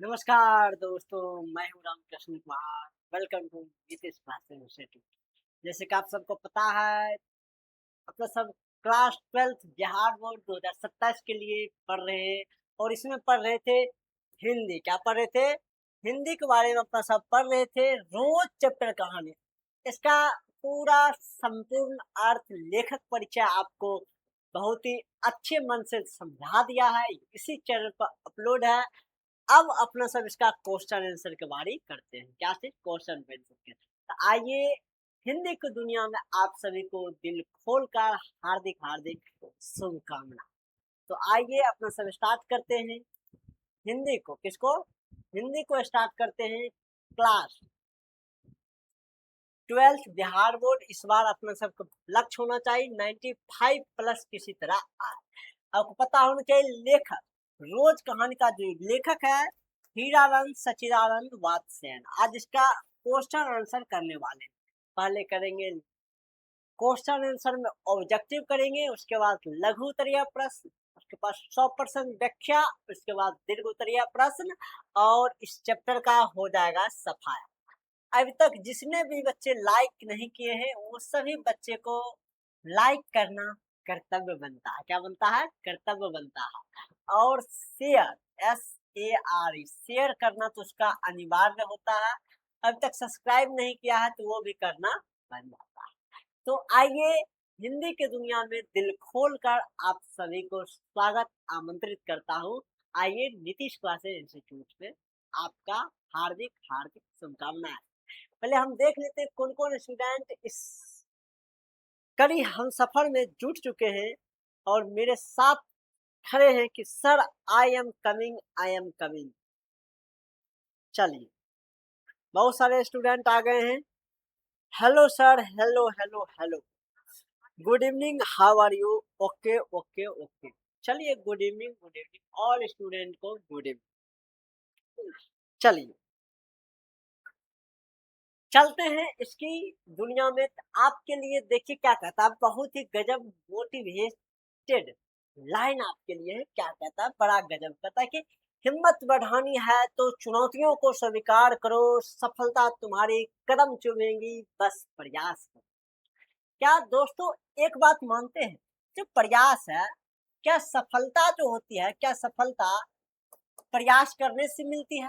नमस्कार दोस्तों, मैं हूँ रामकृष्ण कुमार। वेलकम टू नीतीश भाषण इंस्टीट्यूट। जैसे कि आप सबको पता है, अपना सब क्लास 12th बिहार बोर्ड 2027 के लिए पढ़ रहे हैं और इसमें पढ़ रहे थे हिंदी। क्या पढ़ रहे थे? हिंदी के बारे में अपना सब पढ़ रहे थे। रोज चैप्टर कहानी, इसका पूरा संपूर्ण अर्थ, लेखक परिचय आपको बहुत ही अच्छे मन से समझा दिया है। इसी चैनल पर अपलोड है। अब अपना सब इसका क्वेश्चन आंसर के बारे करते हैं। क्या से क्वेश्चन आंसर के, तो आइए, हिंदी की दुनिया में आप सभी को दिल खोलकर हार्दिक हार्दिक शुभकामना। तो आइए अपना सब स्टार्ट करते हैं। हिंदी को किसको हिंदी को स्टार्ट करते हैं। क्लास 12th बिहार बोर्ड, इस बार अपना सबका लक्ष्य होना चाहिए 95 प्लस किसी तरह आए। आपको पता होना चाहिए लेखक, रोज कहानी का जो लेखक है हीरानंद सचिदानंद वात्स्यन। आज इसका क्वेश्चन आंसर करने वाले। पहले करेंगे क्वेश्चन आंसर में ऑब्जेक्टिव करेंगे, उसके बाद लघु उत्तरीय प्रश्न, उसके बाद 100% व्याख्या, उसके बाद दीर्घ उत्तरीय प्रश्न और इस चैप्टर का हो जाएगा सफाया। अभी तक जिसने भी बच्चे लाइक नहीं किए हैं वो सभी बच्चे को लाइक करना कर्तव्य बनता है। क्या बनता है? कर्तव्य बनता है। और शेयर, SARE करना तो उसका अनिवार्य होता है। अभी तक सब्सक्राइब नहीं किया है तो वो भी करना बन जाता है। तो आइए, हिंदी की दुनिया में दिल खोल कर आप सभी को स्वागत आमंत्रित करता हूँ। आइए, नीतीश क्लासेस इंस्टीट्यूट में आपका हार्दिक हार्दिक शुभकामनाएं। पहले हम देख लेते हैं कौन कौन स्टूडेंट इस कड़ी हम सफर में जुट चुके हैं और मेरे साथ खड़े हैं कि sir I am coming, I am coming. चलिए, बहुत सारे स्टूडेंट आ गए हैं। Hello sir, hello hello hello, good evening, how are you? Okay okay okay. चलिए, good evening, good evening all student को गुड इवनिंग। चलिए चलते हैं इसकी दुनिया में। आपके लिए देखिए क्या कहता है, बहुत ही गजब मोटिवेटेड लाइन आपके लिए है। क्या कहता है? बड़ा गजब कहता है कि हिम्मत बढ़ानी है तो चुनौतियों को स्वीकार करो, सफलता तुम्हारी कदम चूमेगी, बस प्रयास करो। क्या दोस्तों एक बात मानते हैं, जो प्रयास है, क्या सफलता जो होती है, क्या सफलता प्रयास करने से मिलती है?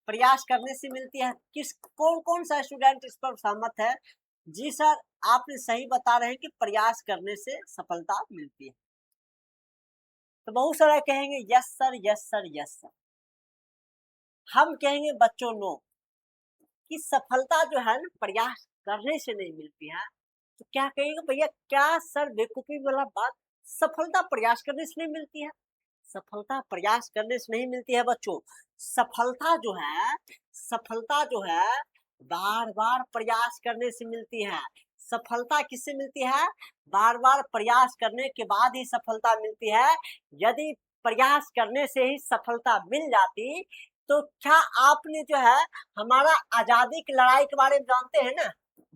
प्रयास करने से मिलती है। किस कौन कौन सा स्टूडेंट इस पर सहमत है? जी सर, आपने सही बता रहे हैं कि प्रयास करने से सफलता मिलती है। तो बहुत सारा कहेंगे yes sir, yes sir, yes sir. हम कहेंगे बच्चों नो, कि सफलता जो है ना प्रयास करने से नहीं मिलती है। तो क्या कहेंगे भैया, क्या सर बेवकूफी वाला बात, सफलता प्रयास करने से नहीं मिलती है? सफलता प्रयास करने से नहीं मिलती है बच्चों। सफलता जो है, सफलता जो है बार बार प्रयास करने से मिलती है। सफलता किससे मिलती है? बार बार प्रयास करने के बाद ही सफलता मिलती है। यदि प्रयास करने से ही सफलता मिल जाती तो क्या आपने जो है हमारा आजादी की लड़ाई के बारे में जानते हैं ना?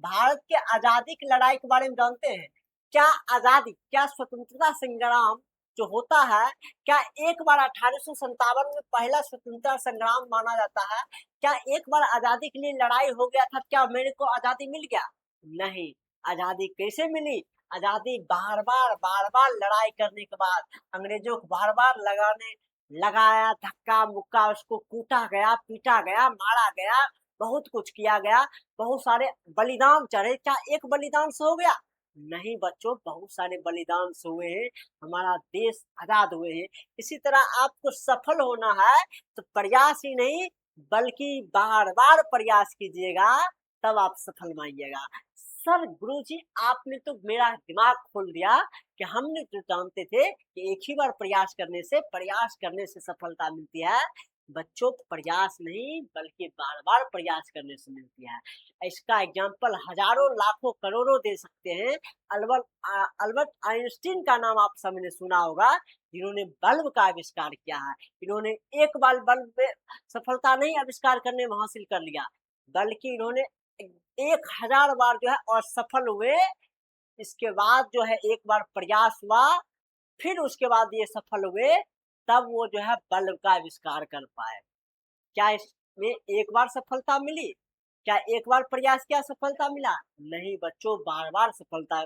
भारत के आजादी की लड़ाई के बारे में जानते हैं? क्या आजादी, क्या स्वतंत्रता संग्राम जो होता है, क्या एक बार 1857 में पहला स्वतंत्रता संग्राम माना जाता है? क्या एक बार आजादी के लिए लड़ाई हो गया था, क्या मेरे को आजादी मिल गया? नहीं। आजादी कैसे मिली? आजादी बार बार लड़ाई करने के बाद, अंग्रेजों को बार बार लगाया धक्का मुक्का, उसको कूटा गया, पीटा गया, मारा गया, बहुत कुछ किया गया, बहुत सारे बलिदान चढ़े। क्या एक बलिदान से हो गया? नहीं बच्चों, बहुत सारे बलिदान से हुए हैं, हमारा देश आजाद हुए हैं। इसी तरह आपको सफल होना है तो प्रयास ही नहीं बल्कि बार बार प्रयास कीजिएगा, तब आप सफल मानिएगा। सर गुरुजी, आपने तो मेरा दिमाग खोल दिया कि हमने जो जानते थे कि एक ही बार प्रयास करने से सफलता मिलती है। बच्चों, प्रयास नहीं बल्कि बार बार प्रयास करने से मिलती है। इसका एग्जाम्पल हजारों लाखों करोड़ों दे सकते हैं। अल्बर्ट आइंस्टीन का नाम आप सबने सुना होगा, जिन्होंने बल्ब का आविष्कार किया है। इन्होंने एक बार बल्ब में सफलता नहीं आविष्कार करने में हासिल कर लिया, बल्कि इन्होंने 1000 बार जो है और सफल हुए। इसके बाद जो है एक बार प्रयास हुआ, फिर उसके बाद ये सफल हुए। तब वो जो है बल्ब का आविष्कार कर पाए। क्या इसमें एक बार सफलता मिली? क्या एक बार प्रयास किया सफलता मिला? नहीं बच्चों, बार-बार सफलता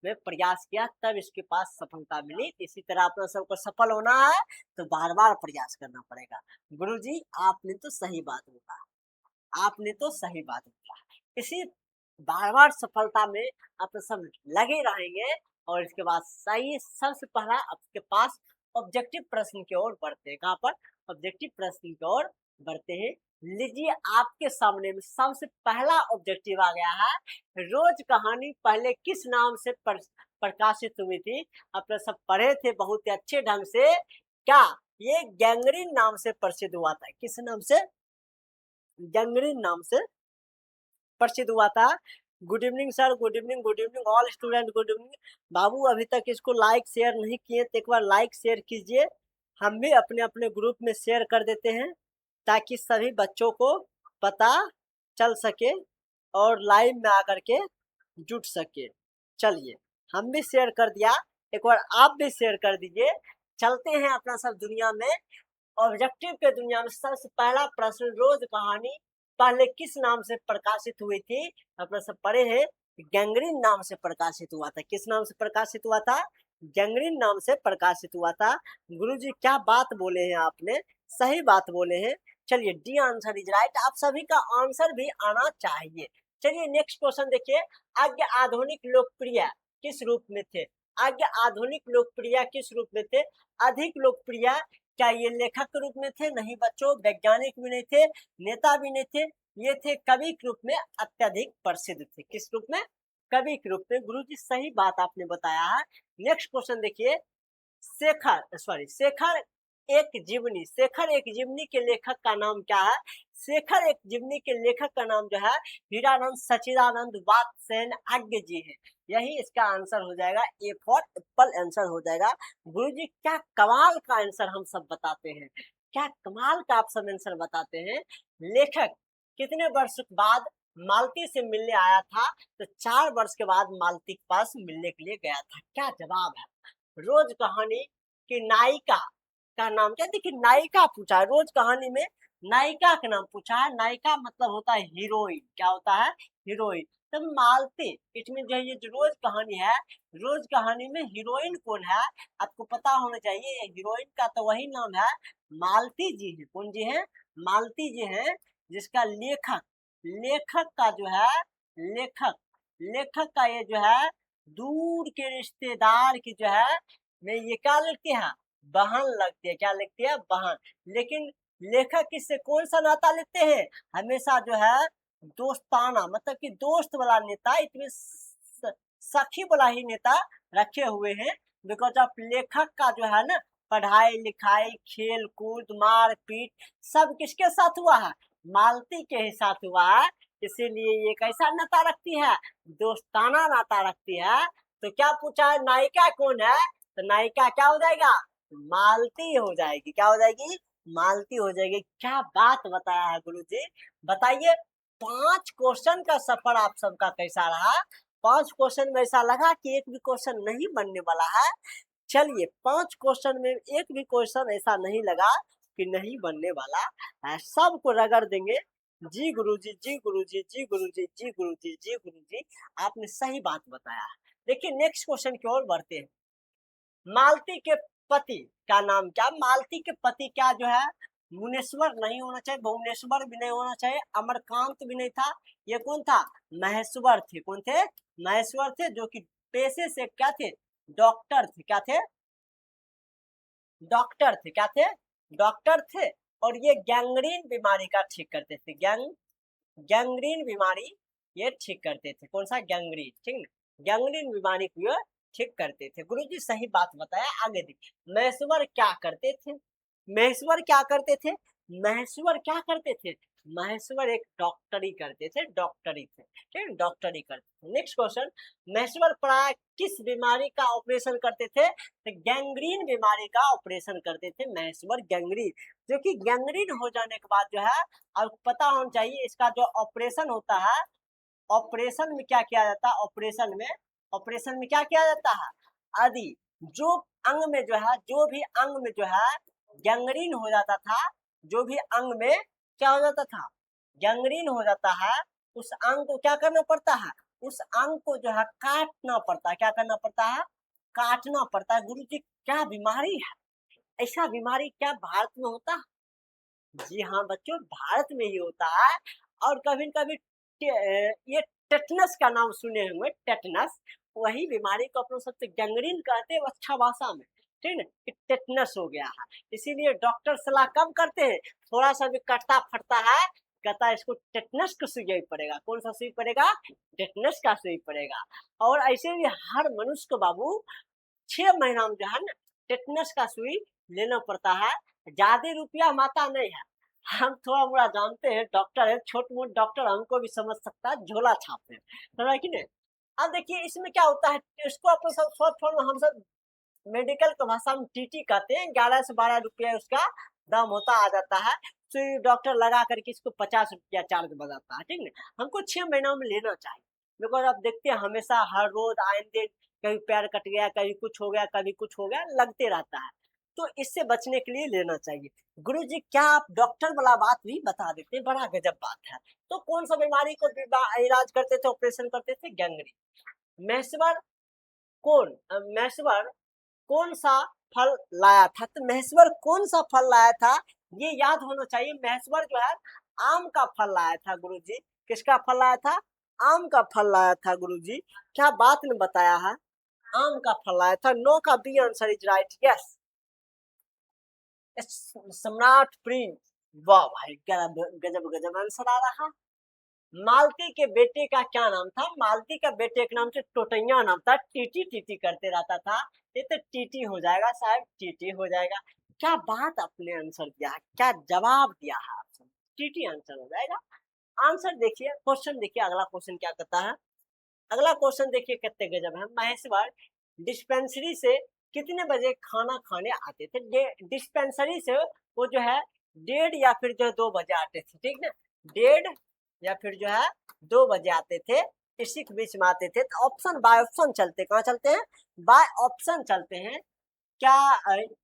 में प्रयास किया तब इसके पास सफलता मिली। इसी तरह अपना सबको सफल होना है तो बार-बार प्रयास करना पड़ेगा। गुरुजी आपने तो सही बात बोला, आपने तो सही बात बोला। इसी बार-बार सफलता में आप सब लगे रहेंगे और इसके बाद सही सबसे पहला आपके पास ऑब्जेक्टिव प्रश्न की ओर बढ़ते हैं। कहाँ पर? ऑब्जेक्टिव प्रश्न की ओर बढ़ते हैं। लीजिए आपके सामने में सबसे पहला ऑब्जेक्टिव आ गया है। रोज कहानी पहले किस नाम से प्रकाशित हुई थी? आपने सब पढ़े थे बहुत ही अच्छे ढंग से। क्या ये गैंग्रीन नाम से प्रसिद्ध हुआ था? किस नाम से? गैंग्रीन नाम से प्रसिद्ध हुआ था। Good evening sir, good evening, good evening all student, good evening. बाबू अभी तक इसको लाइक शेयर नहीं किए तो एक बार लाइक शेयर कीजिए। हम भी अपने अपने ग्रुप में शेयर कर देते हैं ताकि सभी बच्चों को पता चल सके और लाइव में आकर के जुट सके। चलिए हम भी शेयर कर दिया, एक बार आप भी शेयर कर दीजिए। चलते हैं अपना सब दुनिया में, ऑब्जेक्टिव के दुनिया में सबसे पहला प्रश्न, रोज कहानी पहले किस नाम से प्रकाशित हुई थी? अपने सब पढ़े हैं गैंग्रीन नाम से प्रकाशित हुआ था। किस नाम से प्रकाशित हुआ था? गैंग्रीन नाम से प्रकाशित हुआ था। गुरुजी क्या बात बोले हैं आपने, सही बात बोले हैं। चलिए डी आंसर इज राइट। आप सभी का आंसर भी आना चाहिए। चलिए नेक्स्ट क्वेश्चन देखिए। आज्ञा आधुनिक लोकप्रिय किस रूप में थे? आज्ञा आधुनिक लोकप्रिय किस रूप में थे? अधिक लोकप्रिय क्या ये लेखक के रूप में थे? नहीं बच्चों, वैज्ञानिक भी नहीं थे, नेता भी नहीं थे, ये थे कवि के रूप में अत्यधिक प्रसिद्ध थे। किस रूप में? कवि के रूप में। गुरुजी सही बात आपने बताया है। नेक्स्ट क्वेश्चन देखिए। शेखर एक जीवनी, शेखर एक जीवनी के लेखक का नाम क्या है? शेखर एक जीवनी के लेखक का नाम जो है हीरानंद सच्चिदानंद वात्स्ययन आज्ञ जी है। यही इसका आंसर हो जाएगा। ए फॉर एप्पल आंसर हो जाएगा। गुरुजी क्या कमाल का आंसर हम सब बताते हैं, क्या कमाल का आप सब आंसर बताते हैं। लेखक कितने वर्ष बाद मालती से मिलने आया था? तो 4 वर्ष के बाद मालती के पास मिलने के लिए गया था। क्या जवाब है? रोज कहानी की नायिका का नाम क्या? देखिए नायिका पूछा है, रोज कहानी में नायिका का नाम पूछा है। नायिका मतलब होता है हीरोइन। क्या होता है? हीरोइन। तो मालती इसमें जो ये जो रोज कहानी है, रोज कहानी में हीरोइन कौन है आपको पता होना चाहिए। हीरोइन का तो वही नाम है मालती जी है। कौन जी है? मालती जी है, जिसका लेखक, लेखक का जो है लेखक, लेखक का ये जो है दूर के रिश्तेदार की जो है में ये क्या लिखती है? बहन लगती है। क्या लिखती है? बहन। लेकिन लेखक किससे कौन सा नाता लिखते हैं? हमेशा जो है दोस्ताना, मतलब कि दोस्त वाला नेता, इसमें सखी वाला ही नेता रखे हुए हैं। बिकॉज ऑफ लेखक का जो है ना पढ़ाई लिखाई खेल कूद मार पीट सब किसके साथ हुआ है? मालती के ही साथ हुआ है। इसीलिए ये कैसा नाता रखती है? दोस्ताना नाता रखती है। तो क्या पूछा है? नायिका कौन है? तो नायिका क्या हो जाएगा? मालती हो जाएगी। क्या हो जाएगी? मालती हो जाएगी। क्या बात बताया है गुरुजी। बताइए 5 क्वेश्चन का सफर आप सबका कैसा रहा? 5 क्वेश्चन में ऐसा लगा कि एक भी क्वेश्चन नहीं बनने वाला है? चलिए 5 क्वेश्चन में एक भी क्वेश्चन ऐसा नहीं लगा कि नहीं बनने वाला है, सबको रगड़ देंगे। जी गुरुजी, जी गुरुजी, जी गुरुजी, जी गुरुजी, जी गुरुजी, आपने सही बात बताया। देखिए नेक्स्ट क्वेश्चन की ओर बढ़ते हैं। मालती के पति का नाम क्या? मालती के पति क्या जो है मुनेश्वर नहीं होना चाहिए, भुवनेश्वर भी नहीं होना चाहिए, अमरकांत भी नहीं था। ये कौन था? महेश्वर थे। कौन थे? महेश्वर थे, जो कि पेशे से क्या थे? डॉक्टर थे। क्या थे? डॉक्टर थे। क्या थे? डॉक्टर थे। और ये गैंग्रीन बीमारी का ठीक करते थे। गैंग्रीन बीमारी ये ठीक करते थे। कौन सा? गैंग्रीन। ठीक ना, गैंग्रीन बीमारी को ये ठीक करते थे। गुरुजी सही बात बताया। आगे देखिए महेश्वर क्या करते थे? महेश्वर क्या करते थे? महेश्वर क्या करते थे? महेश्वर एक डॉक्टरी करते थे। डॉक्टरी थे, ठीक है, डॉक्टरी करते थे। Next question. महेश्वर प्राय किस बीमारी का ऑपरेशन करते थे? तो गैंग्रीन बीमारी का ऑपरेशन करते थे महेश्वर। गैंग्रीन, जो कि गैंग्रीन हो जाने के बाद जो है आपको पता होना चाहिए इसका जो ऑपरेशन होता है, ऑपरेशन में क्या किया जाता है? ऑपरेशन में क्या किया जाता है? यदि जो अंग में जो है, जो भी अंग में जो है गैंग्रीन हो जाता था, जो भी अंग में क्या हो जाता था, गैंग्रीन हो जाता है, उस अंग को क्या करना पड़ता है, उस अंग को जो है काटना पड़ता है। क्या करना पड़ता है, काटना पड़ता है। गुरु जी क्या बीमारी है, ऐसा बीमारी क्या भारत में होता है? जी हाँ बच्चों, भारत में ही होता है। और कभी कभी ये टेटनस का नाम सुने होंगे, टेटनस, वही बीमारी को अपन सबसे गैंग्रीन कहते हैं अच्छा भाषा में, ठीक है, कि टेटनस हो गया है। इसीलिए डॉक्टर सलाह कब करते हैं, थोड़ा सा भी कटता फटता है, कहता है इसको टेटनस का सुई पड़ेगा। कौन सा सुई पड़ेगा, टेटनस का सुई पड़ेगा। और ऐसे भी हर मनुष्य को बाबू 6 महीना में जो है ना टेटनस का सुई लेना पड़ता है। ज्यादा रुपया माता नहीं है, हम थोड़ा मोड़ा जानते हैं, डॉक्टर है, छोट मोट डॉक्टर हमको भी समझ सकता है, झोला छापते हैं, समझ कि नहीं। अब देखिए इसमें क्या होता है, इसको अपन सब शॉर्ट फॉर्म में हम सब मेडिकल की भाषा में टीटी कहते हैं। 11 से 12 रुपया उसका दाम होता आ जाता है। सुई डॉक्टर लगा करके इसको 50 रुपया चार्ज बताता है, ठीक है। हमको 6 महीना में लेना चाहिए, बिकॉज आप देखते हैं हमेशा हर रोज आए दिन कभी पैर कट गया, कभी कुछ हो गया, कभी कुछ हो गया, लगते रहता है। तो इससे बचने के लिए लेना चाहिए। गुरु जी क्या आप डॉक्टर वाला बात भी बता देते, बड़ा गजब बात है। तो कौन सा बीमारी को इलाज करते थे, ऑपरेशन करते थे, गैंग्रीन। मैसवर कौन मैसवर कौन सा फल लाया था, तो महेश्वर कौन सा फल लाया था, ये याद होना चाहिए। महेश्वर जो है आम का फल लाया था गुरुजी। किसका फल लाया था, आम का फल लाया था गुरुजी। क्या बात ने बताया है, आम का फल लाया था। नो का B answer is right, yes, Samrat Prince. वाह भाई, गजब गजब आंसर आ रहा। मालती के बेटे का क्या नाम था, मालती का बेटे के नाम से टोटैया नाम था, टीटी टीटी करते रहता था। ये तो टीटी हो जाएगा साहब, टीटी हो जाएगा। क्या बात आपने आंसर दिया है, क्या जवाब दिया है आपने, टीटी आंसर हो जाएगा। आंसर देखिए, क्वेश्चन देखिए, अगला क्वेश्चन क्या कहता है। अगला क्वेश्चन देखिए कितने गजब है। महेश्वर डिस्पेंसरी से कितने बजे खाना खाने आते थे। डिस्पेंसरी से वो जो है 1:30 या फिर जो 2 बजे आते थे, ठीक ना, 1:30 या फिर जो है 2 बजे आते थे, इसी के बीच में आते थे। तो ऑप्शन बाय ऑप्शन चलते, कहाँ चलते हैं, बाय ऑप्शन चलते हैं। क्या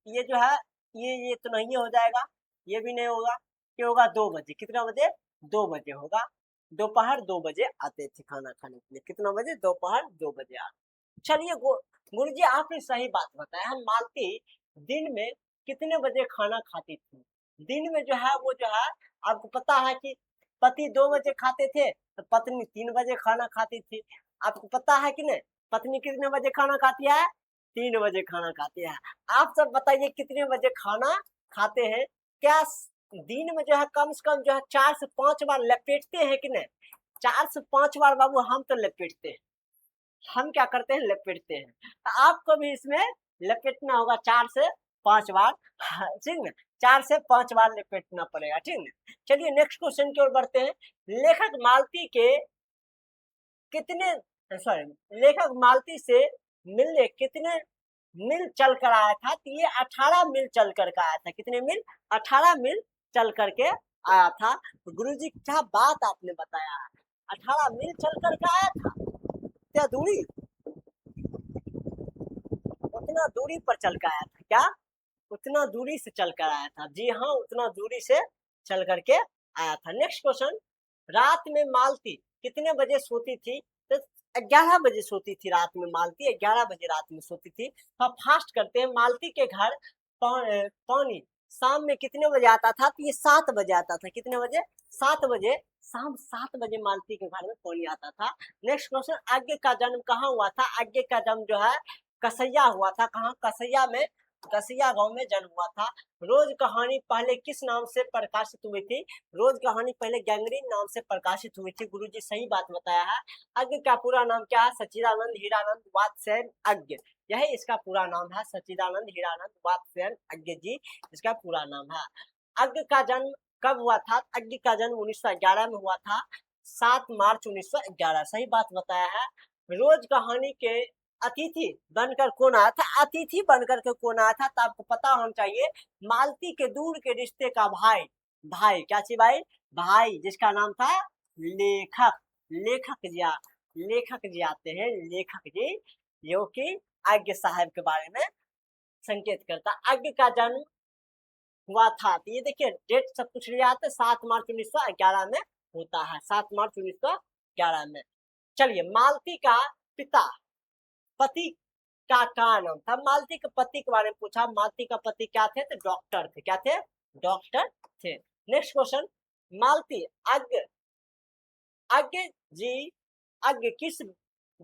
ये जो है ये तो नहीं हो जाएगा, ये भी नहीं होगा, ये होगा 2 बजे। कितना बजे, 2 बजे होगा। दोपहर 2 बजे आते थे खाना खाने के लिए, कितना बजे, दोपहर 2 बजे आते। चलिए गुरु जी आपने सही बात बताया। हम मालती दिन में कितने बजे खाना खाती थी, दिन में जो है वो जो है, आपको पता है कि पति 2 बजे खाते थे, तो पत्नी 3 बजे खाना खाती थी। आपको पता है कि नहीं, पत्नी कितने बजे खाना खाती है, 3 बजे खाना खाती है। आप सब बताइए कितने बजे खाना खाते हैं। क्या दिन में जो है कम से कम जो है 4 से 5 बार लपेटते हैं कि नहीं, 4 से 5 बार बाबू हम तो लपेटते हैं। हम क्या करते हैं, लपेटते हैं। तो आपको भी इसमें लपेटना होगा 4 से 5 बार, ठीक है, 4 से 5 बार लपेटना पड़ेगा, ठीक है। चलिए नेक्स्ट क्वेश्चन की ओर बढ़ते हैं। लेखक मालती के कितने लेखक मालती से मिलने कितने मील चल कर आया था, तो ये 18 मील चल कर के आया था। कितने मील, 18 मील चल करके आया था। तो गुरुजी क्या बात आपने बताया, 18 मील चल करके आया था। क्या दूरी, उतना दूरी पर चल कर आया था क्या, उतना दूरी से चल कर आया था। जी हाँ, उतना दूरी से चल करके आया था। नेक्स्ट क्वेश्चन, रात में मालती कितने बजे सोती थी, तो 11 बजे सोती थी रात में मालती, 11 बजे रात में सोती थी। अब फास्ट करते हैं। मालती के घर पानी शाम में कितने बजे आता था, तो ये 7 बजे आता था। कितने बजे, 7 बजे, शाम 7 बजे मालती के घर में पानी आता था। नेक्स्ट क्वेश्चन, आज्ञे का जन्म कहाँ हुआ था, आज्ञे का जन्म जो है कसैया हुआ था। कहाँ, कसैया में, कसैया गांव में जन्म हुआ था। रोज कहानी पहले किस नाम से प्रकाशित हुई थी, रोज कहानी पहले गैंग्रीन नाम से प्रकाशित हुई थी। गुरुजी सही बात बताया है। अज्ञ का पूरा नाम क्या है, सच्चिदानंद हीरानंद वात्स्ययन अज्ञ, यही इसका पूरा नाम है, सच्चिदानंद हीरानंद वात्स्ययन अज्ञ जी इसका पूरा नाम है। अज्ञ का जन्म कब हुआ था, अज्ञ का जन्म 1911 में हुआ था, 7 मार्च 1911, सही बात बताया है। रोज कहानी के अतिथि बनकर कौन आया था, अतिथि बनकर के कौन आया था, तो आपको पता होना चाहिए, मालती के दूर के रिश्ते का भाई, भाई क्या चीज भाई, भाई जिसका नाम था लेखक, लेखक जी आते हैं, लेखक जी, जो कि आज्ञ साहब के बारे में संकेत करता। आज्ञ का जन्म हुआ था। तो ये देखिए डेट सब कुछ लिया था, 7 मार्च 1911 में होता है, 7 मार्च 1911 में। चलिए, मालती का पिता, पति का नाम था। मालती के पति के बारे में पूछा, मालती का पति क्या थे? तो डॉक्टर थे। क्या थे? डॉक्टर थे। नेक्स्ट क्वेश्चन, मालती अज्ञ अज्ञ जी अज्ञ किस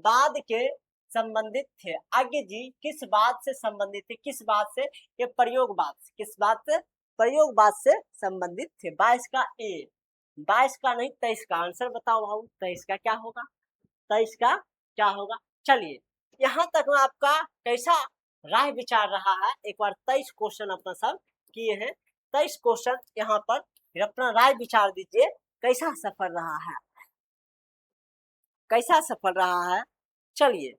बाद के संबंधित थे? अज्ञ जी किस बात से संबंधित थे? किस बात से? ये प्रयोगवाद से। किस बात से? प्रयोगवाद से संबंधित थे। 22 का ए, 22 का नहीं 23 का आंसर बताओ भाऊ, 23 का क्या होगा? 23 का क्या होगा? चलिए, यहाँ तक में आपका कैसा राय विचार रहा है? एक बार 23 क्वेश्चन अपना सब किए हैं, 23 क्वेश्चन यहाँ पर फिर अपना राय विचार दीजिए, कैसा सफल रहा है, कैसा सफल रहा है। चलिए,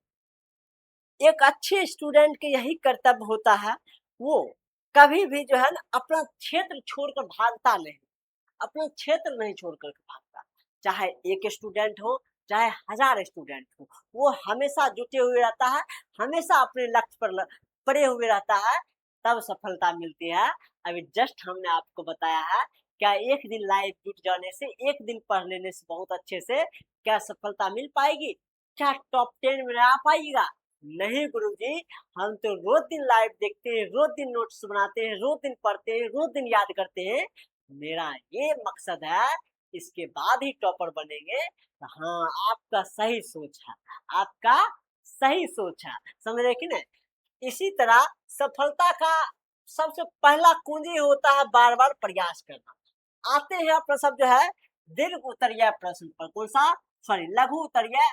एक अच्छे स्टूडेंट के यही कर्तव्य होता है, वो कभी भी जो है ना अपना क्षेत्र छोड़कर भागता नहीं, अपना क्षेत्र नहीं छोड़कर भागता। चाहे एक स्टूडेंट हो, चाहे 1000 स्टूडेंट हो, वो हमेशा जुटे हुए रहता है, हमेशा अपने लक्ष्य पर पड़े हुए रहता है, तब सफलता मिलती है। अभी जस्ट हमने आपको बताया है, क्या एक दिन लाइव जुट जाने से, एक दिन पढ़ लेने से बहुत अच्छे से क्या सफलता मिल पाएगी? क्या टॉप 10 में आ पाएगा? नहीं गुरुजी, हम तो रोज दिन लाइव देखते हैं, रोज दिन नोट्स बनाते हैं, रोज दिन पढ़ते हैं, रोज दिन याद करते हैं। मेरा ये मकसद है, इसके बाद ही टॉपर बनेंगे। हाँ, आपका सही सोच है, आपका सही सोच है, समझ रहे कि नहीं? इसी तरह सफलता का सबसे पहला कुंजी होता है बार बार प्रयास करना। आते हैं अपना सब जो है दीर्घ उत्तरीय प्रश्न पर। कौन सा? सॉरी, लघु उत्तरीय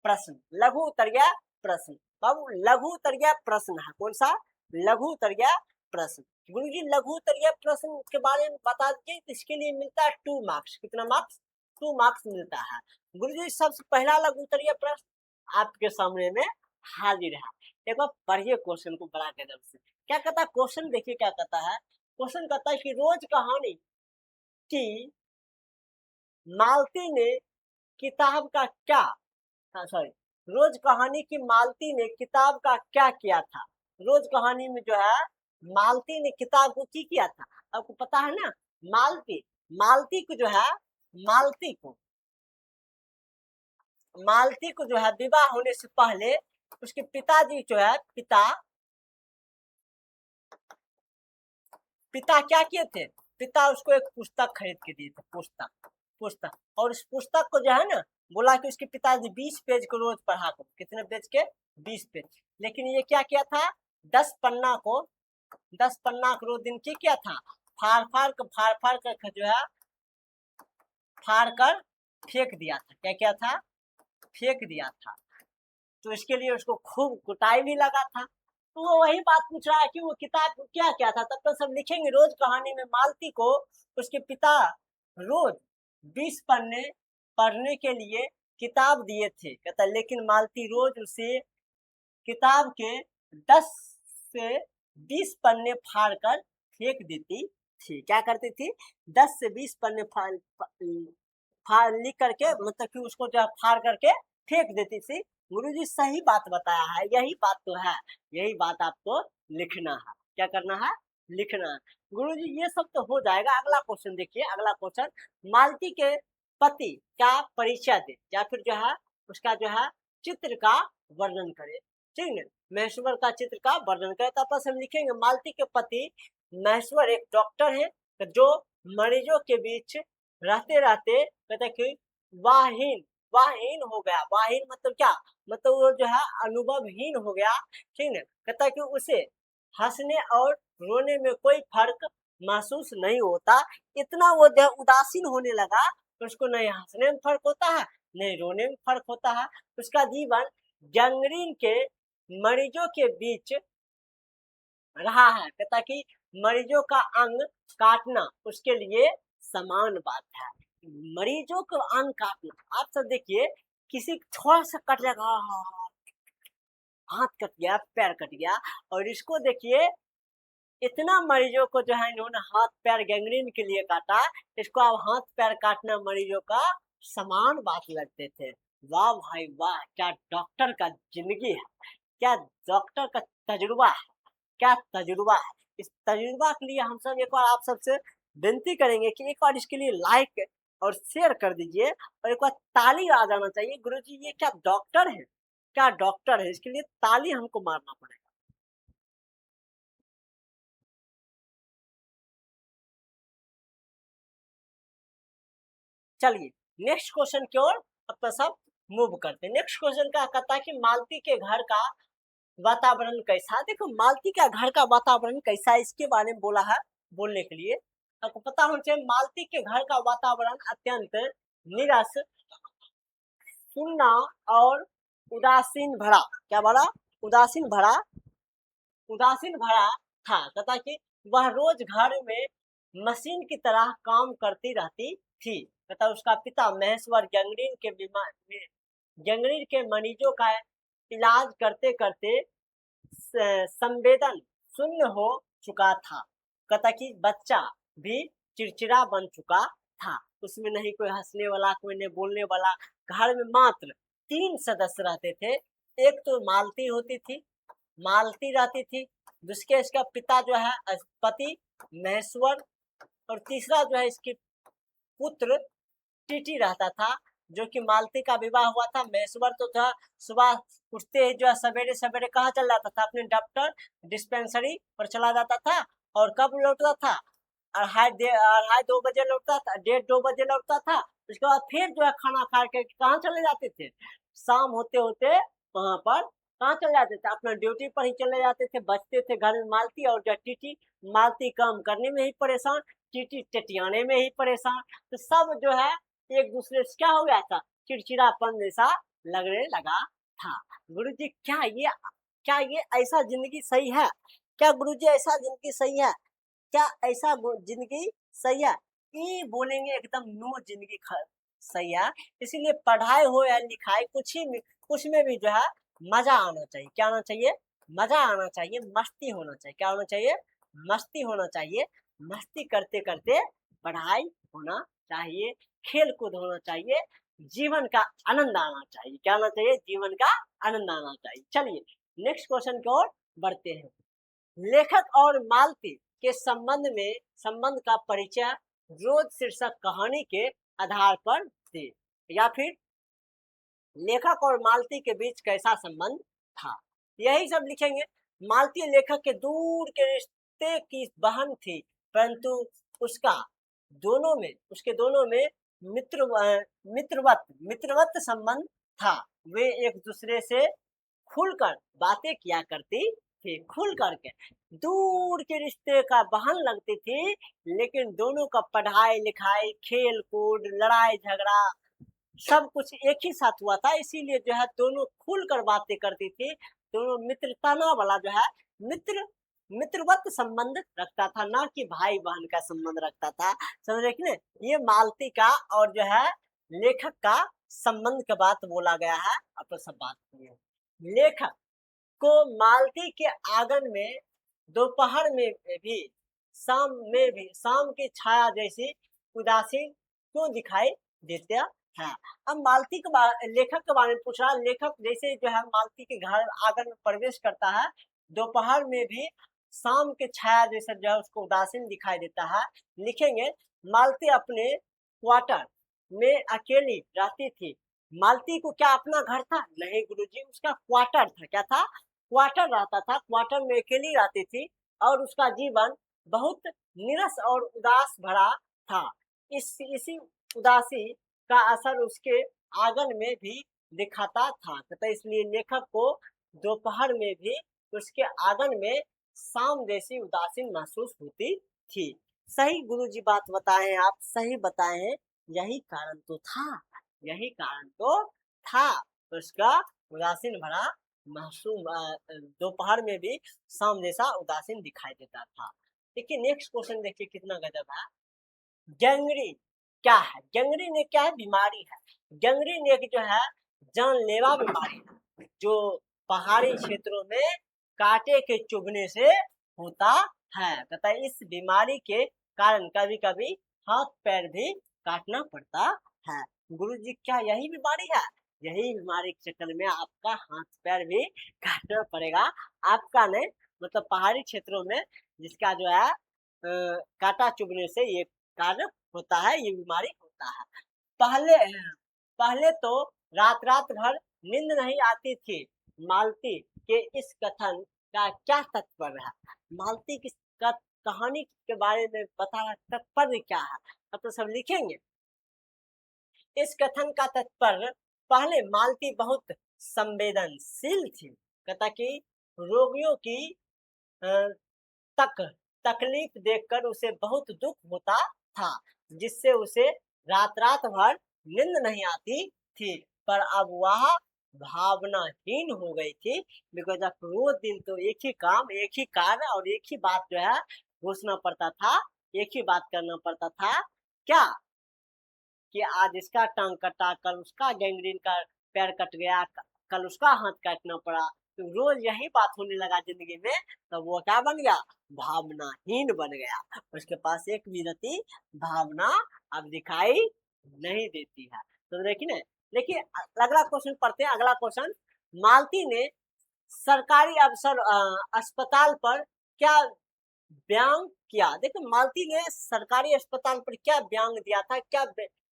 प्रश्न, लघु उत्तरीय प्रश्न। बाबू, लघु उत्तरीय प्रश्न है। कौन सा? लघु उत्तरीय प्रश्न। गुरुजी, लघु उत्तरीय प्रश्न के बारे में बता दीजिए। इसके लिए मिलता है 2 मार्क्स। कितना मार्क्स? 2 मार्क्स मिलता है। गुरुजी, सबसे पहला लघु उत्तरीय प्रश्न आपके सामने में हाजिर है। एक बार पढ़िए क्वेश्चन को बड़ा गजब से। क्या कहता है क्वेश्चन? देखिए क्या कहता है क्वेश्चन। कहता है कि रोज कहानी की मालती ने किताब का क्या, हाँ सॉरी, रोज कहानी की मालती ने किताब का क्या किया था? रोज कहानी में जो है मालती ने किताब को की किया था? आपको पता है ना, मालती, मालती को जो है, मालती को, मालती को जो है विवाह होने से पहले उसके पिताजी जो है, पिता क्या किए थे? पिता उसको एक पुस्तक खरीद के दिए थे, पुस्तक, पुस्तक। और उस पुस्तक को जो है ना, बोला कि उसके पिताजी 20 पेज को रोज पढ़ा करो। कितने पेज के? 20 पेज। लेकिन ये क्या किया था? 10 पन्ना को, 10 पन्ना को रोज दिन की किया था, फाड़ फाड़ कर जो है, फाड़ कर फेंक दिया था। क्या किया था? फेंक दिया था। तो इसके लिए उसको खूब कुटाई भी लगा था। तो वो वही बात पूछ रहा है कि वो किताब क्या क्या था। तब तो सब लिखेंगे। रोज कहानी में मालती को उसके पिता रोज 20 पन्ने पढ़ने के लिए किताब दिए थे। कहता लेकिन मालती रोज उसे किताब के 10 से 20 पन्ने फाड़ कर फेंक देती थी। क्या करती थी? 10 से 20 पन्ने फाड़ लिख करके, मतलब कि उसको जो फाड़ करके फेंक देती थी। गुरुजी सही बात बताया है, यही बात तो है, यही बात आपको लिखना है। क्या करना है? लिखना है। गुरुजी ये सब तो हो जाएगा। अगला क्वेश्चन देखिए, अगला क्वेश्चन, मालती के पति का परिचय दे, या फिर जो है उसका जो है चित्र का वर्णन करे। ठीक है, महेश्वर का चित्र का वर्णन करे। तब हम लिखेंगे मालती के पति महेश्वर एक डॉक्टर है, जो मरीजों के बीच रहते रहते कहते कि वाहीन, वाहीन हो गया। वाहीन मतलब क्या? मतलब वो जो है अनुभवहीन हो गया। ठीक है, कहता कि उसे हंसने और रोने में कोई फर्क महसूस नहीं होता। इतना वो जो उदासीन होने लगा तो उसको नहीं हंसने में फर्क होता है, नहीं रोने में फर्क होता है। उसका जीवन गैंग्रीन के मरीजों के बीच रहा है। कहता कि मरीजों का अंग काटना उसके लिए समान बात है। मरीजों को अंग काटना, आप सब देखिए, किसी थोड़ा सा कट जाएगा, हाथ कट गया, पैर कट गया, और इसको देखिए इतना मरीजों को जो है इन्होंने हाथ पैर गैंग्रीन के लिए काटा, इसको अब हाथ पैर काटना मरीजों का समान बात लगते थे। वाह भाई वाह, क्या डॉक्टर का जिंदगी है, क्या डॉक्टर का तजुर्बा है, क्या तजुर्बा है। इस तजुर्बा के लिए हम सब एक बार आप सबसे विनती करेंगे कि एक बार इसके लिए लाइक और शेयर कर दीजिए और एक बार ताली आ जाना चाहिए। गुरुजी ये क्या डॉक्टर है, क्या डॉक्टर है, इसके लिए ताली हमको मारना पड़ेगा। चलिए नेक्स्ट क्वेश्चन की ओर अपना सब मूव करते हैं। नेक्स्ट क्वेश्चन क्या कहता है कि मालती के घर का वातावरण कैसा है। देखो मालती का घर का वातावरण कैसा है इसके बारे में बोला है बोलने के लिए। आपको पता होना चाहिए मालती के घर का वातावरण अत्यंत नीरस, सुन्ना और उदासीन भरा, क्या भरा, उदासीन भरा, उदासीन भरा था। कहता कि वह रोज घर में मशीन की तरह काम करती रहती थी। कहता उसका पिता महेश्वर गैंग्रीन के मरीजों का इलाज करते करते संवेदन शून्य हो चुका था। कहता कि बच्चा भी चिड़चिड़ा बन चुका था, उसमें नहीं कोई हंसने वाला, कोई नहीं बोलने वाला। घर में मात्र 3 सदस्य रहते थे। एक तो मालती होती थी, मालती रहती थी, जिसके इसका पिता जो है पति महेश्वर, और तीसरा जो है इसके पुत्र टीटी रहता था। जो कि मालती का विवाह हुआ था। महेश्वर तो था सुबह उठते ही जो है सवेरे सवेरे कहाँ चल जाता था, अपने डॉक्टर डिस्पेंसरी पर चला जाता था। और कब लौटता था, 2:30 लौटता था, 1:30-2 बजे लौटता था। उसके बाद फिर जो है खाना खा के कहाँ चले जाते थे, शाम होते होते वहां पर कहाँ चले जाते थे, अपना ड्यूटी पर ही चले जाते थे। बचते थे घर में मालती और टीटी। मालती काम करने में ही परेशान, टीटी टेटियाने में ही परेशान। तो सब जो है एक दूसरे से क्या हो गया था, चिड़चिड़ापन जैसा लगने लगा था। गुरुजी क्या ये ऐसा जिंदगी सही है, क्या गुरुजी ऐसा जिंदगी सही है, क्या ऐसा जिंदगी सही है। ये बोलेंगे एकदम नो जिंदगी सही है। इसीलिए पढ़ाई हो या लिखाई कुछ में भी जो है मजा आना चाहिए। क्या आना चाहिए, मजा आना चाहिए, मस्ती होना चाहिए। क्या होना चाहिए, मस्ती होना चाहिए। मस्ती करते करते पढ़ाई होना चाहिए, खेल कूद होना चाहिए, जीवन का आनंद आना चाहिए। क्या आना चाहिए, जीवन का आनंद आना चाहिए। चलिए नेक्स्ट क्वेश्चन की ओर बढ़ते हैं। लेखक और मालती के संबंध का परिचय रोज शीर्षक कहानी के आधार पर दे। या फिर लेखक और मालती के बीच कैसा संबंध था, यही सब लिखेंगे। मालती लेखक के दूर के रिश्ते की बहन थी, परंतु उसका उसके दोनों में मित्रवत संबंध था। वे एक दूसरे से खुलकर बातें किया करती थी, खुल करके। दूर के रिश्ते का बहन लगती थी, लेकिन दोनों का पढ़ाई लिखाई, खेल कूद, लड़ाई झगड़ा सब कुछ एक ही साथ हुआ था। इसीलिए जो है दोनों खुलकर बातें करती थी। दोनों मित्रता वाला जो है मित्रवत संबंध रखता था, ना कि भाई बहन का संबंध रखता था। समझ रहे कि नहीं, ये मालती का और जो है लेखक का संबंध का बात बोला गया है। अब सब बात सुनिए। लेखक को मालती के आंगन में दोपहर में भी शाम की छाया जैसी उदासीन क्यों दिखाई देता है। अब मालती के लेखक के बारे में पूछ रहा। लेखक जैसे जो है मालती के घर आंगन में प्रवेश करता है, दोपहर में भी शाम के छाया जैसा जो है उसको उदासीन दिखाई देता है। लिखेंगे मालती अपने क्वार्टर में अकेली रहती थी। मालती को क्या अपना घर था, नहीं गुरुजी, उसका क्वार्टर था। क्या था, क्वार्टर रहता था। क्वार्टर में अकेली रहती थी और उसका जीवन बहुत नीरस और उदास भरा था। इसी उदासी का असर उसके आंगन में भी दिखाता था। तो इसलिए लेखक को दोपहर में भी उसके आंगन में शाम जैसी उदासीन महसूस होती थी। सही गुरुजी बात बताए हैं, आप सही बताए हैं। यही कारण तो था, यही कारण तो था, उसका उदासीन भरा महसूस दोपहर में भी शाम जैसा उदासीन दिखाई देता था। देखिए नेक्स्ट क्वेश्चन देखिए कितना गजब है। गैंग्रीन क्या है, गैंग्रीन एक क्या है, बीमारी है। गैंग्रीन एक जो है जानलेवा बीमारी है, जो पहाड़ी क्षेत्रों में कांटे के चुभने से होता है। कहता है इस बीमारी के कारण कभी कभी हाथ पैर भी काटना पड़ता है। गुरुजी क्या यही बीमारी है, यही बीमारी के चक्कर में आपका हाथ पैर भी काटना पड़ेगा। आपका नहीं मतलब पहाड़ी क्षेत्रों में जिसका जो है कांटा चुभने से ये कार्य होता है, ये बीमारी होता है। पहले पहले तो रात रात भर नींद नहीं आती थी। मालती के इस कथन का क्या तात्पर्य है? मालती की कहानी के बारे में बताना तात्पर्य क्या है? अब तो सब लिखेंगे। इस कथन का तात्पर्य, पहले मालती बहुत संवेदनशील थी, कहता कि रोगियों की अ, तक तकलीफ देखकर उसे बहुत दुख होता था, जिससे उसे रात रात भर नींद नहीं आती थी। पर अब वह भावनाहीन हो गई थी, बिकॉज अब रोज दिन तो एक ही काम, एक ही कार्य और एक ही बात जो है घोषणा पड़ता था, एक ही बात करना पड़ता था। क्या कि आज इसका टांग कटा, कल उसका गैंग्रीन का पैर कट गया, कल उसका हाथ काटना पड़ा। तो रोज यही बात होने लगा जिंदगी में, तो वो क्या बन गया? भावनाहीन बन गया। उसके पास एक भी रति भावना अब दिखाई नहीं देती है। तो देखिए, देखिए अगला क्वेश्चन पढ़ते हैं। अगला क्वेश्चन, मालती ने सरकारी अफसर अस्पताल पर क्या व्यंग किया? देखो मालती ने सरकारी अस्पताल पर क्या व्यंग दिया था, क्या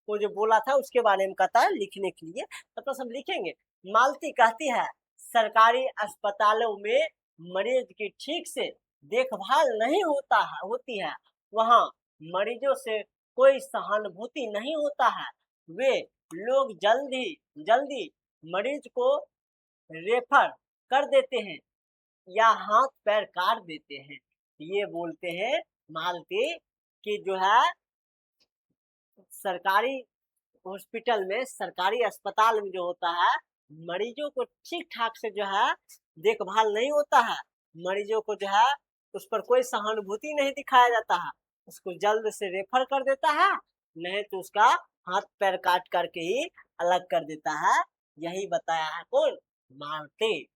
वो जो बोला था उसके बारे में कहता है लिखने के लिए। तो सब लिखेंगे। मालती कहती है, सरकारी अस्पतालों में मरीज की ठीक से देखभाल नहीं होती है। वहाँ मरीजों से कोई सहानुभूति नहीं होता है। वे लोग जल्दी जल्दी मरीज को रेफर कर देते हैं या हाथ पैर काट देते हैं। ये बोलते हैं मालती कि जो है सरकारी हॉस्पिटल में, सरकारी अस्पताल में जो होता है, मरीजों को ठीक ठाक से जो है देखभाल नहीं होता है। मरीजों को जो है उस पर कोई सहानुभूति नहीं दिखाया जाता है, उसको जल्द से रेफर कर देता है, नहीं तो उसका हाथ पैर काट करके ही अलग कर देता है। यही बताया है कौन? मालती।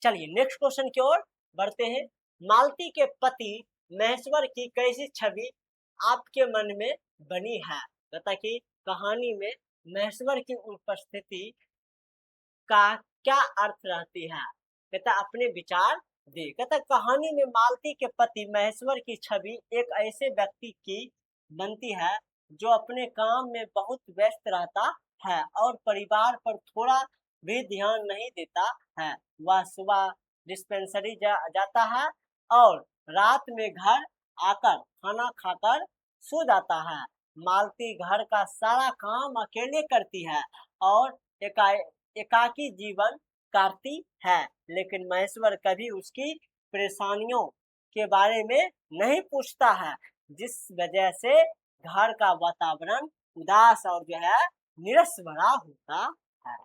चलिए नेक्स्ट क्वेश्चन की ओर बढ़ते हैं। मालती के पति महेश्वर की कैसी छवि आपके मन में बनी है? कहता कि कहानी में महेश्वर की उपस्थिति का क्या अर्थ रहती है? कहता अपने विचार दे। कहता कहानी में मालती के पति महेश्वर की छवि एक ऐसे व्यक्ति की बनती है जो अपने काम में बहुत व्यस्त रहता है और परिवार पर थोड़ा भी ध्यान नहीं देता है। वह सुबह डिस्पेंसरी जाता है और रात में घर आकर खाना खाकर सो जाता है। मालती घर का सारा काम अकेले करती है और एकाकी जीवन काटती है, लेकिन महेश्वर कभी उसकी परेशानियों के बारे में नहीं पूछता है, जिस वजह से घर का वातावरण उदास और जो है निरस भरा होता है।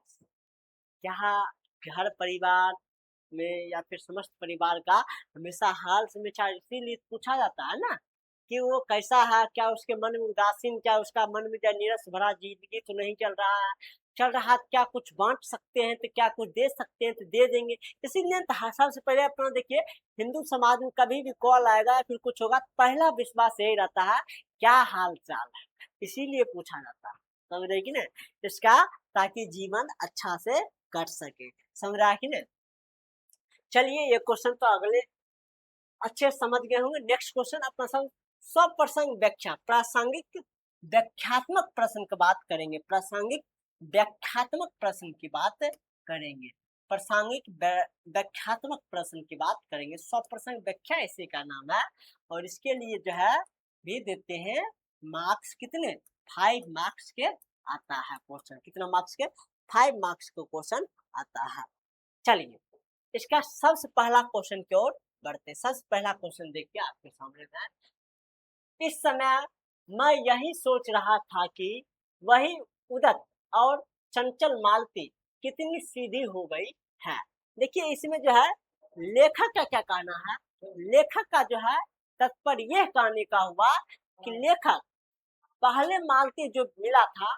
क्या घर परिवार में या फिर समस्त परिवार का हमेशा हाल समाचार इसीलिए पूछा जाता है ना, कि वो कैसा है, क्या उसके मन में उदासीन, क्या उसका मन में क्या निरस भरा जिंदगी तो नहीं चल रहा है, चल रहा, क्या कुछ बांट सकते हैं तो क्या कुछ दे सकते हैं तो दे देंगे। इसीलिए सबसे पहले अपना देखिए, हिंदू समाज में कभी भी कॉल आएगा या फिर कुछ होगा, पहला विश्वास यही रहता है क्या हाल चाल है, इसीलिए पूछा जाता है। समझ रहे कि ना इसका, ताकि जीवन अच्छा से कट सके। समझ रहा है कि नहीं? चलिए ये क्वेश्चन तो अगले अच्छे समझ गए होंगे। नेक्स्ट क्वेश्चन अपना सब स्वप्रसंग व्याख्या, प्रासंगिक व्याख्यात्मक प्रश्न की बात करेंगे। प्रासंगिक व्याख्यात्मक प्रश्न की बात करेंगे। प्रासंगिक व्याख्यात्मक प्रश्न की बात करेंगे। स्वप्रसंग व्याख्या इसी का नाम है और इसके लिए जो है भी देते हैं मार्क्स। कितने? 5 मार्क्स के आता है क्वेश्चन। कितना मार्क्स के? 5 मार्क्स का क्वेश्चन आता है। चलिए इसका सबसे पहला क्वेश्चन की ओर बढ़ते। सबसे पहला क्वेश्चन देखिए आपके सामने में। इस समय मैं यही सोच रहा था कि वही उदत और चंचल मालती कितनी सीधी हो गई है। देखिए इसमें जो है लेखक का क्या कहना है। लेखक का जो है तात्पर्य यह कहने का हुआ कि लेखक पहले मालती जो मिला था,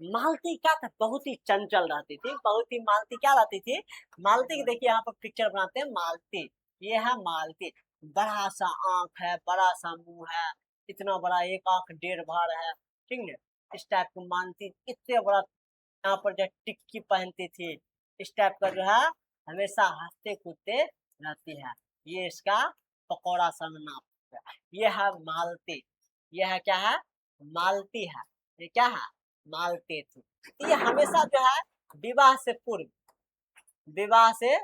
मालती क्या था, बहुत ही चंचल रहती थी, बहुत ही मालती क्या रहती थी, मालती की देखिए यहाँ पर पिक्चर बनाते हैं मालती, ये है मालती। बड़ा सा आंख है, बड़ा सा मुंह है, इतना बड़ा एक आंख 1.5 भार है, ठीक है। इस टाइप की मालती, इतने बड़ा यहाँ पर जो टिक्की पहनती थी, इस टाइप का जो है हमेशा हंसते कूदते रहती है। ये इसका पकौड़ा सा नाप। ये है मालती, ये है क्या है, मालती है। ये क्या है, मालती थी। तो ये हमेशा जो है विवाह से पूर्व, विवाह से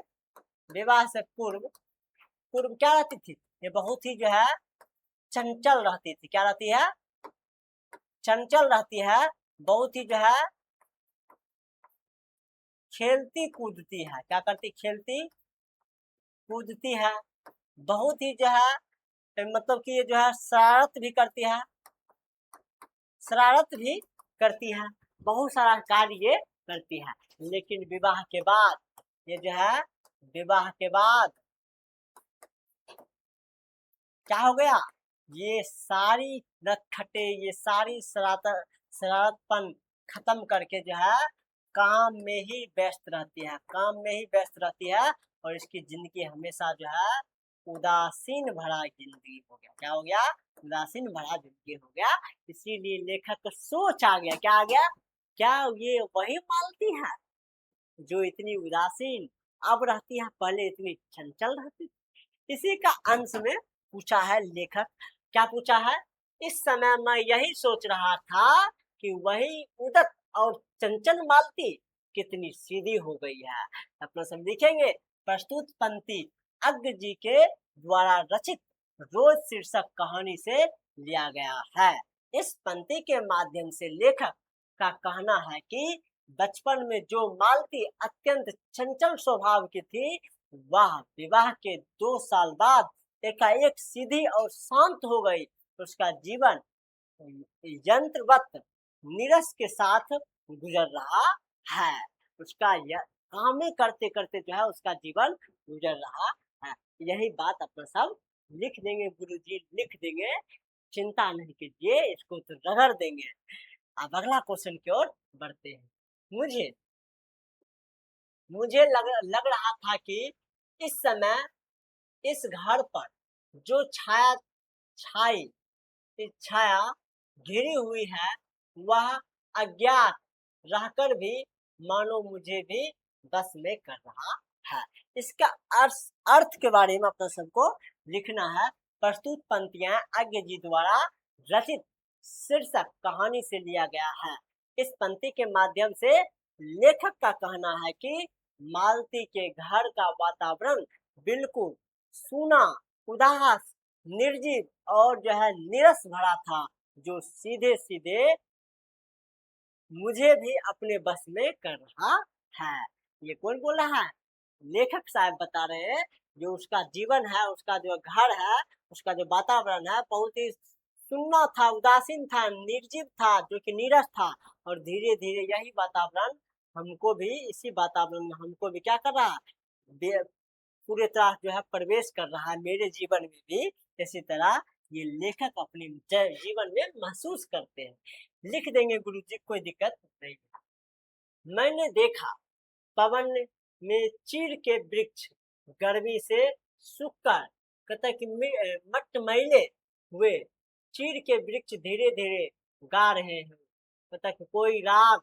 विवाह से पूर्व पूर्व क्या रहती थी, ये बहुत ही जो है चंचल रहती थी। क्या रहती है, चंचल रहती है, बहुत ही जो है खेलती कूदती है। क्या करती, खेलती कूदती है। बहुत ही जो है मतलब कि ये जो है शरारत भी करती है, शरारत भी करती है, बहुत सारा कार्य ये करती है। लेकिन विवाह के बाद ये जो है, विवाह के बाद क्या हो गया, ये सारी नटखटे, ये सारी शरारतपन खत्म करके जो है काम में ही व्यस्त रहती है, काम में ही व्यस्त रहती है। और इसकी जिंदगी हमेशा जो है उदासीन भरा जिंदगी हो गया। क्या हो गया, उदासीन भरा जिंदगी हो गया। इसीलिए लेखक को सोच आ गया, क्या आ गया, क्या ये वही मालती है जो इतनी उदासीन अब रहती है, पहले इतनी चंचल रहती थी। इसी का अंश में पूछा है लेखक, क्या पूछा है, इस समय मैं यही सोच रहा था कि वही उदत और चंचल मालती कितनी सीधी हो गई है। अपना सब लिखेंगे, प्रस्तुत पंक्ति अज्ञ जी के द्वारा रचित रोज शीर्षक कहानी से लिया गया है। इस पंक्ति के माध्यम से लेखक का कहना है कि बचपन में जो मालती अत्यंत चंचल स्वभाव की थी, वह विवाह के 2 साल बाद एकाएक सीधी और शांत हो गई। उसका जीवन यंत्रवत नीरस के साथ गुजर रहा है। उसका काम ही करते करते जो है उसका जीवन गुजर रहा है। यही बात अपना सब लिख देंगे, गुरुजी लिख देंगे, चिंता नहीं कीजिए, इसको तो रगड़ देंगे। अब अगला क्वेश्चन की ओर बढ़ते हैं। मुझे मुझे लग रहा था कि इस समय इस घर पर जो छाई छाया घिरी हुई है, वह अज्ञात रहकर भी मानो मुझे भी बस में कर रहा है। इसका अर्थ के बारे में अपना सबको लिखना है। प्रस्तुत पंक्तियां अज्ञ जी द्वारा रचित शीर्षक कहानी से लिया गया है। इस पंक्ति के माध्यम से लेखक का कहना है कि मालती के घर का वातावरण बिल्कुल सूना, उदास, निर्जीव और जो है नीरस भरा था, जो सीधे सीधे मुझे भी अपने बस में कर रहा है। ये कौन बोल रहा है, लेखक साहब बता रहे हैं। जो उसका जीवन है, उसका जो घर है, उसका जो वातावरण है, बहुत ही सुन्ना था, उदासीन था, निर्जीव था, जो कि नीरस था। और धीरे धीरे यही वातावरण हमको भी, इसी वातावरण में हमको भी क्या कर रहा है, पूरे तरह जो है प्रवेश कर रहा है मेरे जीवन में भी। इसी तरह ये लेखक अपने जीवन में महसूस करते हैं। लिख देंगे गुरुजी, कोई दिक्कत नहीं। मैंने देखा पवन में चीड़ के वृक्ष गर्मी से सूखकर कहता कि मटमैले हुए। चीड़ के वृक्ष धीरे धीरे गा रहे हैं, कहता कि कोई राग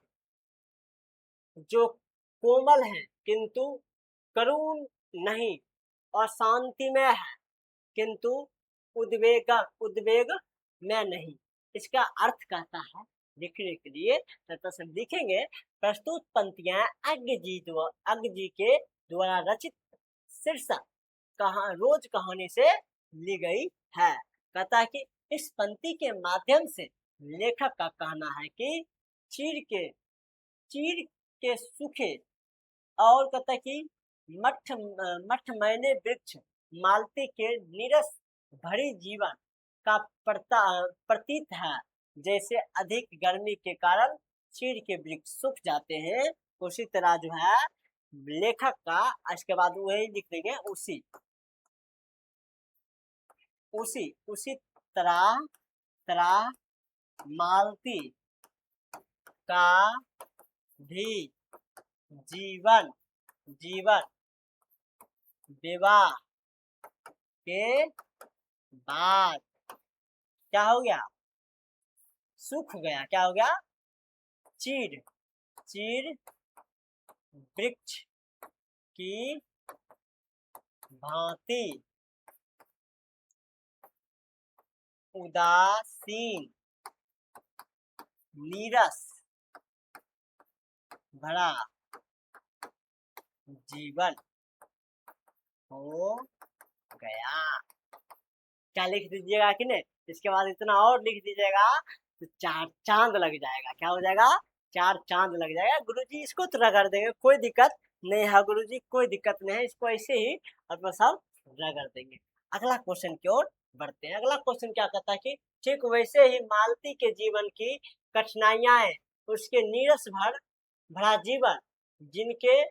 जो कोमल है किंतु करुण नहीं, और शांतिमय है किंतु उद्वेग में नहीं। इसका अर्थ कहता है लिखने के लिए, तो सब लिखेंगे। प्रस्तुत पंक्तियां अज्ञ जी के द्वारा रचित शीर्षक रोज कहानी से ली गई है। कहता है कि इस पंक्ति के माध्यम से लेखक का कहना है कि चीड़ के सूखे और कहता है कि मठमैले वृक्ष मालती के नीरस भरी जीवन का प्रतीत है। जैसे अधिक गर्मी के कारण चीड़ के वृक्ष सूख जाते हैं, उसी तरह जो है लेखक का, इसके बाद वही लिख देंगे, उसी उसी उसी तरह तरह मालती का भी जीवन जीवन विवाह के बाद क्या हो गया, सूख गया। क्या हो गया, चीड़ चीड़ वृक्ष की भांति उदासीन नीरस भरा जीवन हो गया। क्या लिख दीजिएगा कि नहीं? इसके बाद इतना और लिख दीजिएगा तो 4 चांद लग जाएगा। क्या हो जाएगा? 4 चांद लग जाएगा। गुरुजी इसको तो रगड़ देंगे, कोई दिक्कत नहीं है गुरुजी, कोई दिक्कत नहीं है, इसको ऐसे ही अपना सब रगड़ देंगे। अगला क्वेश्चन की ओर बढ़ते हैं। अगला क्वेश्चन क्या कहता है कि ठीक वैसे ही मालती के जीवन की कठिनाइयां, उसके नीरस भरा जीवन जिनके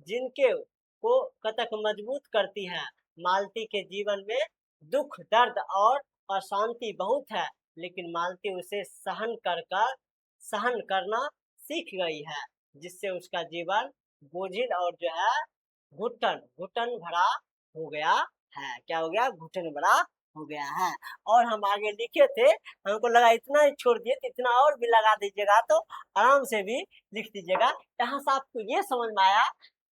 जिनके को कतक मजबूत करती है। मालती के जीवन में दुख, दर्द और अशांति बहुत है, लेकिन मालती उसे सहन करना सीख गई है, जिससे उसका जीवन बोझिल और जो है घुटन घुटन भरा हो गया है। क्या हो गया? घुटन भरा हो गया है। और हम आगे लिखे थे, हमको लगा इतना ही छोड़ दिए तो इतना और भी लगा दीजिएगा तो आराम से भी लिख दीजिएगा। यहाँ से आपको ये समझ में आया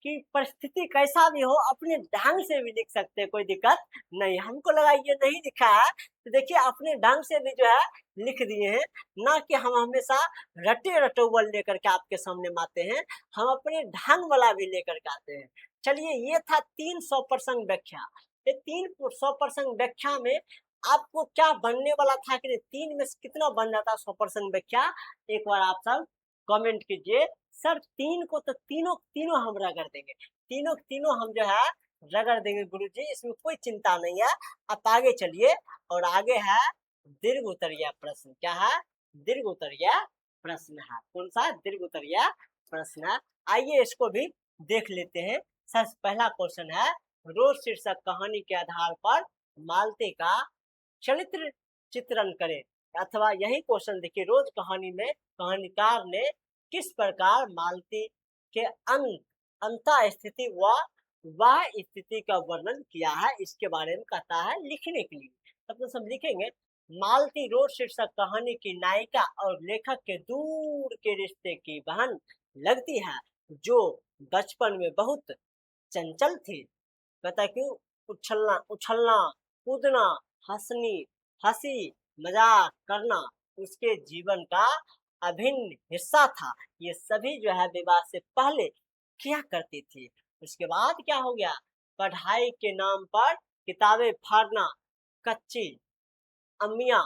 कि परिस्थिति कैसा भी हो अपने ढंग से भी लिख सकते हैं, कोई दिक्कत नहीं। हमको लगा ये नहीं लिखा है तो देखिए अपने ढंग से भी जो है लिख दिए हैं, ना कि हम हमेशा रटे रटोवल लेकर के आपके सामने आते हैं, हम अपने ढंग वाला भी लेकर के आते हैं। चलिए ये था 300% व्याख्या। ये 300% व्याख्या में आपको क्या बनने वाला था कि 3 में से कितना बन जाता 100% व्याख्या? एक बार आप सब कमेंट कीजिए। सर 3 को तो तीनों हम रगड़ देंगे, तीनों हम जो है रगड़ देंगे गुरुजी, इसमें कोई चिंता नहीं है। आप आगे चलिए और आगे है दीर्घ उत्तरीय प्रश्न। क्या है? दीर्घ उत्तरीय प्रश्न है। कौन सा? दीर्घ उत्तरीय प्रश्न है। आइए इसको भी देख लेते हैं। सर पहला क्वेश्चन है, रोज शीर्षक कहानी के आधार पर मालती का चरित्र चित्रण करें। अथवा यही क्वेश्चन देखिए, रोज कहानी में कहानीकार ने किस प्रकार मालती के अंत स्थिति व वह स्थिति का वर्णन किया है, इसके बारे में कहता है लिखने के लिए। तो सब लिखेंगे, मालती रोज शीर्षक कहानी की नायिका और लेखक के दूर के रिश्ते की बहन लगती है, जो बचपन में बहुत चंचल थी। कहता क्यों? उछलना कूदना, हंसी मजाक करना उसके जीवन का अभिन्न हिस्सा था। ये सभी जो है विवाह से पहले किया करती थी। उसके बाद क्या हो गया? पढ़ाई के नाम पर किताबें फाड़ना, कच्ची अमियां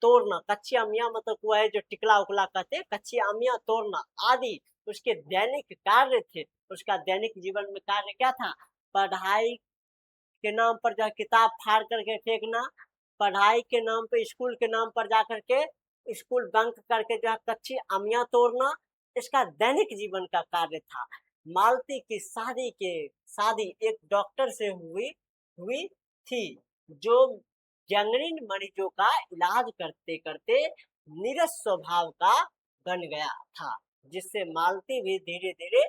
तोड़ना, कच्ची अमियां मतलब वो है जो टिकला उकला कहते हैं, कच्ची अमियां तोड़ना आदि उसके दैनिक कार्य थे। उसका दैनिक जीवन में कार्य क्या था? पढ़ाई के नाम पर जो किताब फाड़ करके फेंकना, पढ़ाई के नाम पे स्कूल के नाम पर जा करके स्कूल बंक करके जो है कच्ची अमियां तोड़ना, इसका दैनिक जीवन का कार्य था। मालती की शादी एक डॉक्टर से हुई हुई थी, जो गैंग्रीन मरीजों का इलाज करते करते नीरस स्वभाव का बन गया था, जिससे मालती भी धीरे धीरे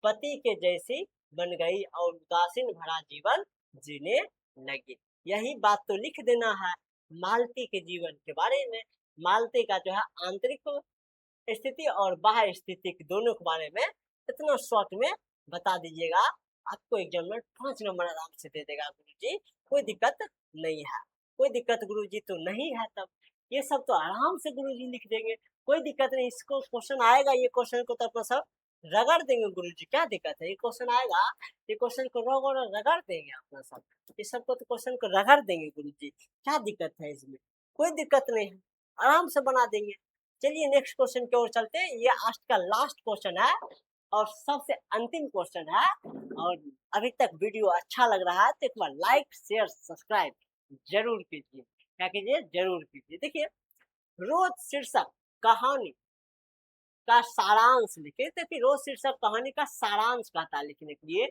पति के जैसी बन गई और उदासीन भरा जीवन जीने लगी। यही बात तो लिख देना है मालती के जीवन के बारे में। मालती का जो है आंतरिक स्थिति और बाह्य स्थिति दोनों के बारे में इतना शॉर्ट में बता दीजिएगा, आपको एग्जाम में 5 नंबर आराम से दे देगा गुरुजी, कोई दिक्कत नहीं है। कोई दिक्कत गुरुजी तो नहीं है, तब ये सब तो आराम से गुरुजी लिख देंगे, कोई दिक्कत नहीं। इसको क्वेश्चन आएगा, ये क्वेश्चन को तो अपना सब रगड़ देंगे गुरुजी, क्या दिक्कत है? ये क्वेश्चन आएगा, ये क्वेश्चन को रगड़ देंगे अपना सब, ये सबको तो क्वेश्चन को रगड़ देंगे गुरुजी, क्या दिक्कत है इसमें? कोई दिक्कत नहीं है, आराम से बना देंगे। चलिए नेक्स्ट क्वेश्चन की ओर चलते हैं। ये आज का लास्ट क्वेश्चन है और सबसे अंतिम क्वेश्चन है। और अभी तक वीडियो अच्छा लग रहा है तो एक बार लाइक शेयर सब्सक्राइब जरूर कीजिए। क्या कीजिए? जरूर कीजिए। देखिए, रोज शीर्षक कहानी का सारांश लिखे, तो फिर रोज शीर्षक कहानी का सारांश कहता है लिखने के लिए।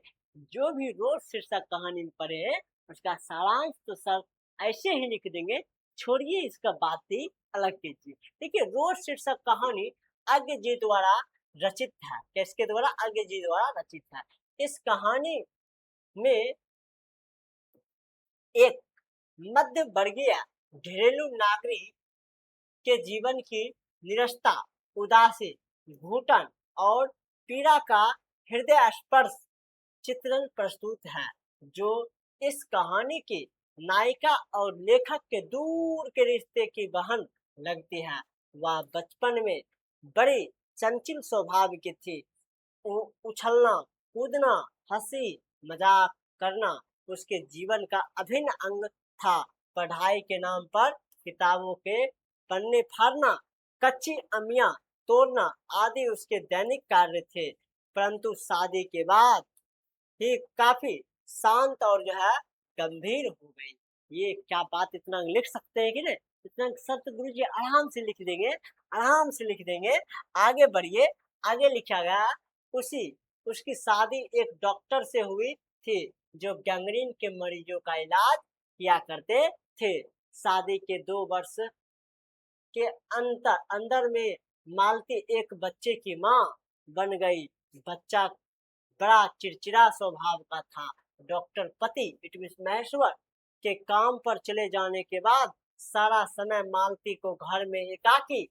जो भी रोज शीर्षक कहानी में पढ़े हैं उसका सारांश तो सब ऐसे ही लिख देंगे, छोड़िए इसका बात ही अलग कीजिए। देखिए, रोज शीर्षक कहानी अज्ञ जी द्वारा रचित है। किसके द्वारा? अज्ञ जी द्वारा रचित है। इस कहानी में एक मध्य वर्गीय घरेलू नागरिक के जीवन की निरस्ता, उदासी, घुटन और पीड़ा का हृदय स्पर्श चित्रण प्रस्तुत है, जो इस कहानी की नायिका और लेखक के दूर के रिश्ते की बहन लगती है। वह बचपन में बड़ी चंचल स्वभाव की थी। उछलना, कूदना, हंसी मजाक करना उसके जीवन का अभिन्न अंग था। पढ़ाई के नाम पर किताबों के पन्ने फाड़ना, कच्ची अमियां तोड़ना आदि उसके दैनिक कार्य थे। परंतु शादी के बाद ही काफी शांत और जो है गंभीर हो गई। ये क्या बात, इतना लिख सकते हैं कि नहीं? इतना शब्द गुरु जी आराम से लिख देंगे, आराम से लिख देंगे। आगे बढ़िए, आगे लिखा गया उसी उसकी शादी एक डॉक्टर से हुई थी जो गैंग्रीन के मरीजों का इलाज किया करते थे। शादी के 2 वर्ष के अंदर में मालती एक बच्चे की माँ बन गई। बच्चा बड़ा चिड़चिड़ा स्वभाव का था। डॉक्टर पति इट मीन महेश्वर के काम पर चले जाने के बाद सारा समय मालती को घर में एकाकी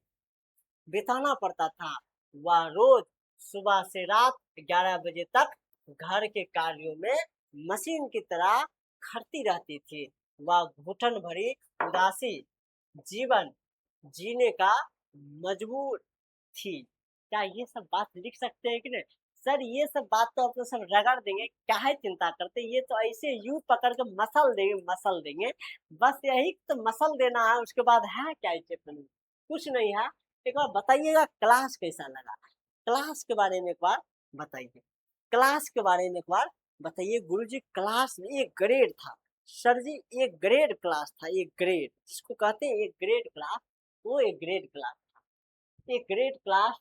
बिताना पड़ता था। वह रोज सुबह से रात 11 बजे तक घर के कार्यों में मशीन की तरह खड़ती रहती थी। वह घुटन भरी उदासी जीवन जीने का मजबूर थी। क्या ये सब बात लिख सकते हैं कि नहीं? सर ये सब बात तो आप तो सब रगड़ देंगे, काहे चिंता करते? ये तो ऐसे यूं पकड़ के मसल देंगे। बस यही तो मसल देना है, उसके बाद है क्या इसे पढ़ने? कुछ नहीं है। एक बार बताइएगा क्लास कैसा लगा? क्लास के बारे में एक बार बताइए। क्लास के बारे में एक बार बताइए। गुरुजी क्लास में एक ग्रेड था। सर जी एक ग्रेड क्लास था, एक ग्रेड जिसको कहते हैं एक ग्रेड क्लास, वो एक ग्रेड क्लास। एक ग्रेड क्लास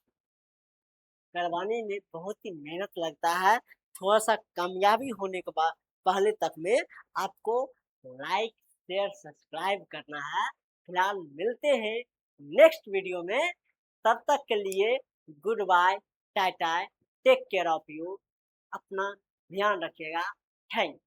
करवाने में बहुत ही मेहनत लगता है। थोड़ा सा कामयाबी होने के बाद पहले तक में आपको लाइक शेयर सब्सक्राइब करना है। फिलहाल मिलते हैं नेक्स्ट वीडियो में। तब तक के लिए goodbye, tata, take care of you. अपना ध्यान रखिएगा। थैंक